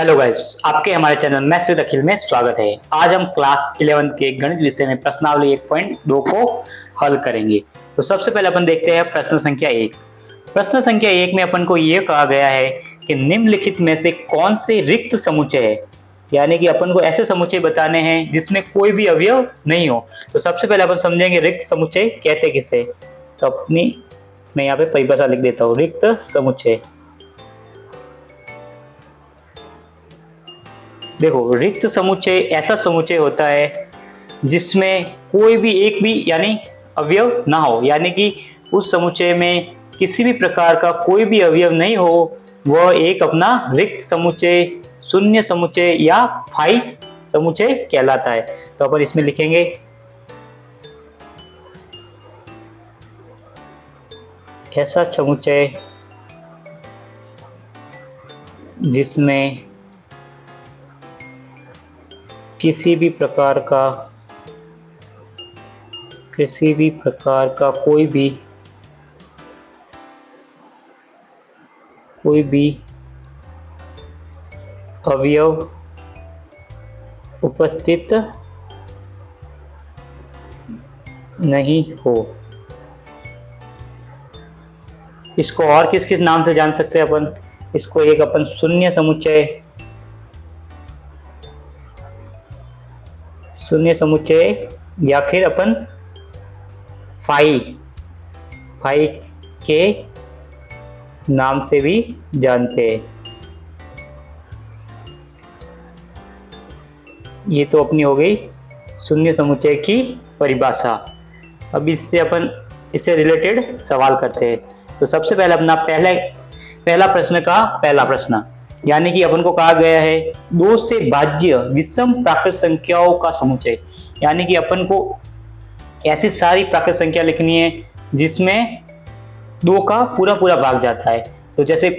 Hello guys, आपके हमारे channel maths with अखिल में स्वागत है। आज हम क्लास 11 के गणित विषय में प्रश्नावली 1.2 को हल करेंगे। तो सबसे पहले अपन देखते हैं प्रश्न संख्या 1। प्रश्न संख्या 1 में अपन को ये कहा गया है कि निम्नलिखित में से कौन से रिक्त समुच्चय है, यानी कि अपन को ऐसे समुच्चय बताने हैं जिसमें कोई भी अवयव नहीं हो। तो सबसे पहले अपन समझेंगे रिक्त समुच्चय कहते किसे। तो मैं यहाँ पे परिभाषा लिख देता हूँ। रिक्त समुच्चय, देखो रिक्त समुच्चय ऐसा समुच्चय होता है जिसमें कोई भी एक भी यानी अवयव ना हो, यानी कि उस समुच्चय में किसी भी प्रकार का कोई भी अवयव नहीं हो, वह एक अपना रिक्त समुच्चय, शून्य समुच्चय या फाई समुच्चय कहलाता है। तो अपन इसमें लिखेंगे ऐसा समुच्चय जिसमें किसी भी प्रकार का कोई भी अवयव उपस्थित नहीं हो। इसको और किस किस नाम से जान सकते हैं अपन? इसको एक अपन शून्य समुच्चय या फिर अपन फाई के नाम से भी जानते हैं। ये तो अपनी हो गई शून्य समुच्चय की परिभाषा। अब इससे रिलेटेड सवाल करते हैं। तो सबसे पहले अपना पहला प्रश्न, यानी कि अपन को कहा गया है दो से भाज्य विषम प्राकृत संख्याओं का समुच्चय, यानी कि अपन को ऐसी सारी प्राकृत संख्या लिखनी है जिसमें दो का पूरा भाग जाता है। तो जैसे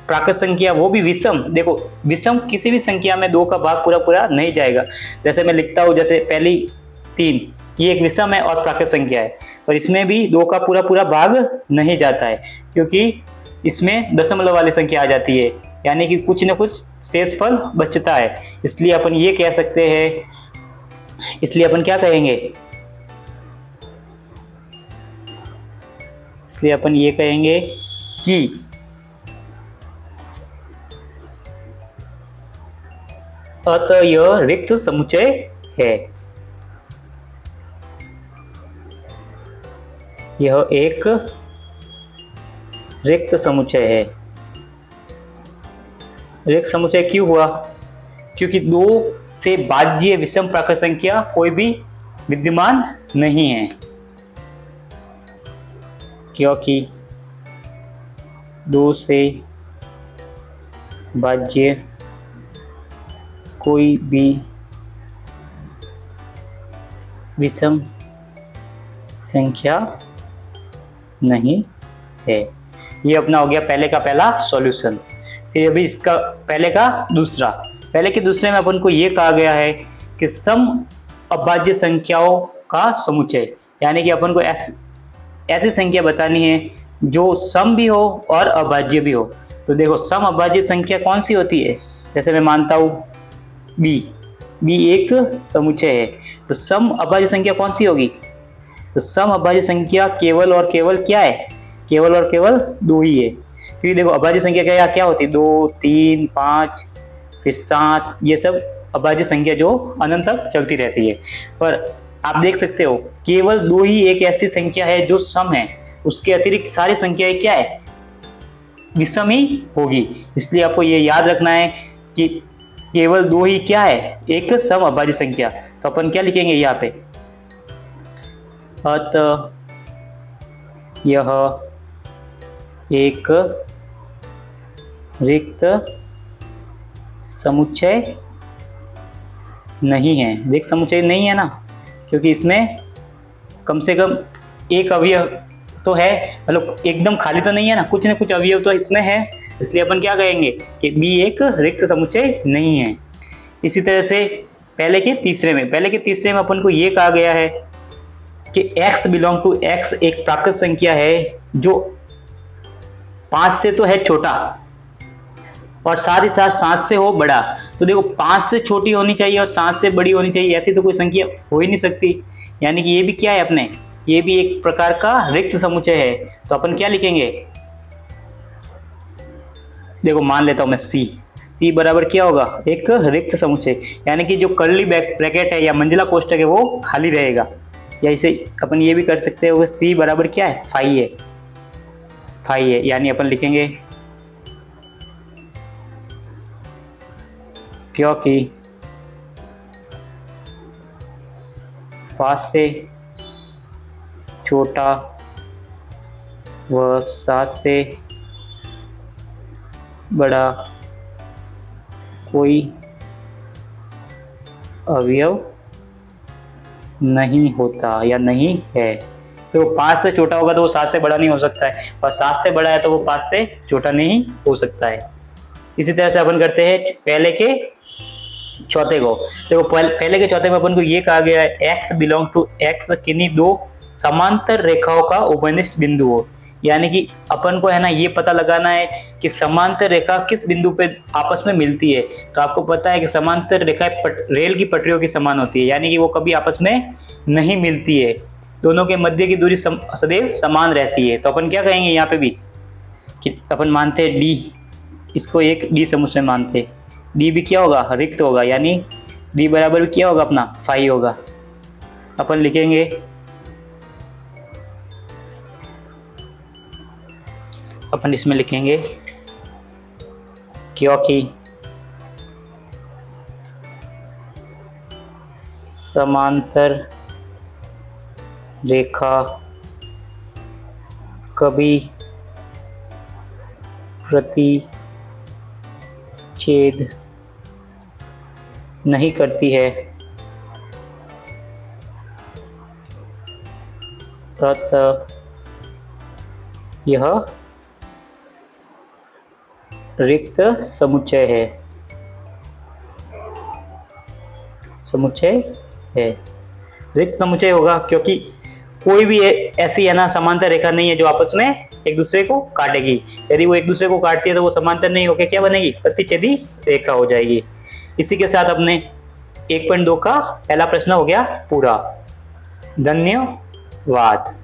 प्राकृत संख्या वो भी विषम, देखो विषम किसी भी संख्या में दो का भाग पूरा नहीं जाएगा। जैसे मैं लिखता हूँ, जैसे पहली 3, ये एक विषम है और प्राकृत संख्या है, और इसमें भी दो का पूरा भाग नहीं जाता है क्योंकि इसमें दशमलव वाली संख्या आ जाती है, यानी कि कुछ न कुछ शेषफल बचता है। इसलिए अपन ये कह सकते हैं, इसलिए अपन क्या कहेंगे, इसलिए अपन ये कहेंगे कि अतः यह रिक्त समुच्चय है। यह एक रिक्त समुच्चय है। रिक्त समुच्चय क्यों हुआ? क्योंकि दो से भाज्य विषम प्राकृत संख्या कोई भी विद्यमान नहीं है, क्योंकि दो से भाज्य कोई भी विषम संख्या नहीं है। ये अपना हो गया पहले का पहला सॉल्यूशन। फिर अभी इसका पहले के दूसरे में अपन को ये कहा गया है कि सम अभाज्य संख्याओं का समुच्चय, यानी कि अपन को ऐसी संख्या बतानी है जो सम भी हो और अभाज्य भी हो। तो देखो सम अभाज्य संख्या कौन सी होती है? जैसे मैं मानता हूँ बी एक समुच्चय है, तो सम अभाज्य संख्या कौन सी होगी? तो सम अभाज्य संख्या केवल और केवल क्या है? केवल और केवल दो ही है। क्योंकि देखो अभाज्य संख्या क्या होती है? 2, 3, 5 फिर 7, ये सब अभाज्य संख्या जो अनंत तक चलती रहती है। पर आप देख सकते हो केवल दो ही एक ऐसी संख्या है जो सम है, उसके अतिरिक्त सारी संख्याएं क्या है? विषम ही होगी। इसलिए आपको ये याद रखना है कि केवल दो ही क्या है? एक सम अभाज्य संख्या। तो अपन क्या लिखेंगे यहाँ पे? अतः यह एक रिक्त समुच्चय नहीं है। रिक्त समुच्चय नहीं है ना, क्योंकि इसमें कम से कम एक अवयव तो है, मतलब एकदम खाली तो नहीं है ना, कुछ न कुछ अवयव तो इसमें है। इसलिए अपन क्या कहेंगे कि बी एक रिक्त समुच्चय नहीं है। इसी तरह से पहले के तीसरे में अपन को ये कहा गया है कि x बिलोंग टू x एक प्राकृत संख्या है जो 5 से तो है छोटा और साथ ही साथ 7 से हो बड़ा। तो देखो 5 से छोटी होनी चाहिए और 7 से बड़ी होनी चाहिए, ऐसी तो कोई संख्या हो ही नहीं सकती। यानी कि ये भी क्या है अपने, ये भी एक प्रकार का रिक्त समुच्चय है। तो अपन क्या लिखेंगे, देखो मान लेता हूं मैं सी बराबर क्या होगा, एक रिक्त समुच्चय, यानी कि जो कर्ली ब्रैकेट है या मंजिला कोष्टक है वो खाली रहेगा। या इसे अपन ये भी कर सकते हैं, सी बराबर क्या है, फाई है। यानी अपन लिखेंगे क्योंकि 5 से छोटा व 7 से बड़ा कोई अवयव नहीं होता या नहीं है। तो 5 से छोटा होगा तो वो 7 से बड़ा नहीं हो सकता है, और 7 से बड़ा है तो वो 5 से छोटा नहीं हो सकता है। इसी तरह से अपन करते हैं पहले के चौथे को। देखो पहले के चौथे में अपन को ये कहा गया है x बिलोंग टू x किन्हीं दो समांतर रेखाओं का उभयनिष्ठ बिंदु हो। यानी कि अपन को है ना ये पता लगाना है कि समांतर रेखा किस बिंदु पे आपस में मिलती है। तो आपको पता है कि समांतर रेखाएं रेल की पटरियों की समान होती है, यानी कि वो कभी आपस में नहीं मिलती है, दोनों के मध्य की दूरी सदैव समान रहती है। तो अपन क्या कहेंगे यहाँ पे भी कि अपन मानते हैं डी, इसको एक डी समुच्चय मानते हैं। डी भी क्या होगा, रिक्त होगा, यानी डी बराबर भी क्या होगा अपना फाई होगा। अपन लिखेंगे अपन इसमें लिखेंगे क्योंकि समांतर रेखा कभी प्रतिच्छेद नहीं करती है, अतः यह रिक्त समुच्चय है। रिक्त समुच्चय होगा क्योंकि कोई भी ऐसी है ना समांतर रेखा नहीं है जो आपस में एक दूसरे को काटेगी। यदि वो एक दूसरे को काटती है तो वो समांतर नहीं होकर क्या बनेगी, प्रतिच्छेदी रेखा हो जाएगी। इसी के साथ अपने 1.2 का पहला प्रश्न हो गया पूरा। धन्यवाद।